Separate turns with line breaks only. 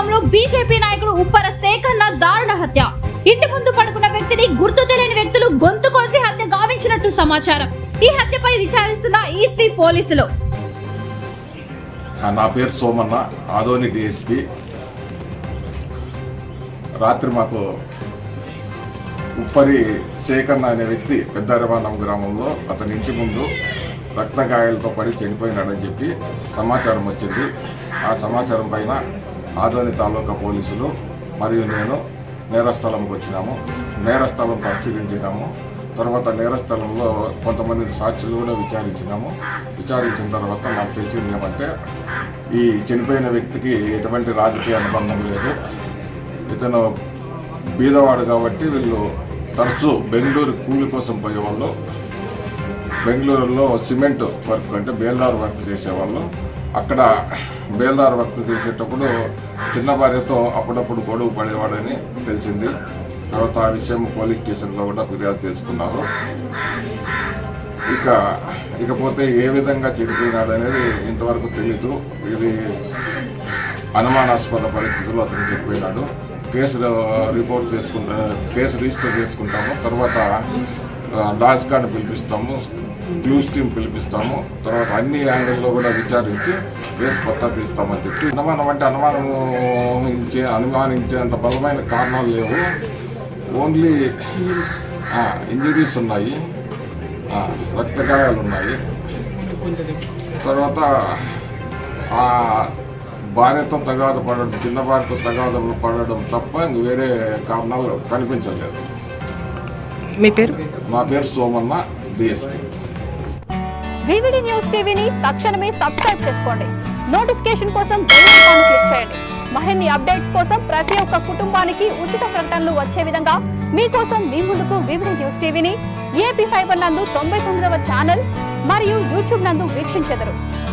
గ్రామంలో బీజేపీ నాయకుడు ఉప్పర శేఖర్న దారుణ హత్య. ఇంటి ముందు పడుకున్న వ్యక్తిని గుర్తు తెలియని వ్యక్తులు గొంతు కోసి హత్య గావించినట్టు సమాచారం. ఈ హత్యపై విచారిస్తున్న ఈస్వీ పోలీసులు.
నా పేరు సోమన్న, ఆదోని డిఎస్పీ. రాత్రి మాకు ఉప్పరి శేఖర్న అనే వ్యక్తి పెద్దరవానం గ్రామంలో అతని ఇంటి ముందు రక్తగాయాలతో పడి చనిపోయినాడని చెప్పి సమాచారం వచ్చింది. ఆ సమాచారం పైన ఆదోని తాలూకా పోలీసులు మరియు నేను నేరస్థలంకి వచ్చినాము. నేరస్థలం పరిశీలించినాము. తర్వాత నేరస్థలంలో కొంతమంది సాక్షులు కూడా విచారించిన తర్వాత నాకు తెలిసింది ఏమంటే, ఈ చనిపోయిన వ్యక్తికి ఎటువంటి రాజకీయ అనుబంధం లేదు. ఇతను బీదవాడు కాబట్టి వీళ్ళు తరచూ బెంగళూరు కూలి కోసం పోయేవాళ్ళు. బెంగళూరులో సిమెంట్ వర్క్ అంటే బేల్దార్ వర్క్ చేసేవాళ్ళు. అక్కడ బేల్దార్ వర్క్ చేసేటప్పుడు చిన్న భార్యతో అప్పుడప్పుడు గొడవ పడేవాడని తెలిసింది. తర్వాత ఆ విషయం పోలీస్ స్టేషన్లో కూడా ఫిర్యాదు చేసుకున్నారు. ఇకపోతే ఏ విధంగా చనిపోయినాడు అనేది ఇంతవరకు తెలీదు. ఇది అనుమానాస్పద పరిస్థితుల్లో అతను చనిపోయినాడు. కేసు రిజిస్టర్ చేసుకుంటాము. తర్వాత డాష్ కార్డు పిలిపిస్తాము, క్లూస్ టీమ్ పిలిపిస్తాము. తర్వాత అన్ని యాంగిల్లో కూడా విచారించి కేసు కొత్త తీస్తామని చెప్పి, అనుమానించేంత బలమైన కారణాలు లేవు. ఓన్లీ ఇంజరీస్ ఉన్నాయి, రక్తగాయాలు ఉన్నాయి. తర్వాత ఆ భార్యతో తగాద పడడం, చిన్న భార్యతో తగాద పడడం తప్ప ఇంక వేరే కారణాలు కనిపించలేదు.
మీ పేరు?
నా పేరు సోమన్న, డిఎస్పీ.
వివిడి న్యూస్ టీవీని తక్షణమే సబ్స్క్రైబ్ చేసుకోండి. నోటిఫికేషన్ కోసం బెల్ ఐకాన్ క్లిక్ చేయండి. మరిన్ని అప్డేట్స్ కోసం ప్రతి ఒక్క కుటుంబానికి ఉచిత ప్రకటనలు వచ్చే విధంగా మీకోసం మీ ముందుకు వివిడి న్యూస్ టీవీని ఏపీ ఫైబర్ నందు 99వ ఛానల్ మరియు యూట్యూబ్ నందు వీక్షించెదరు.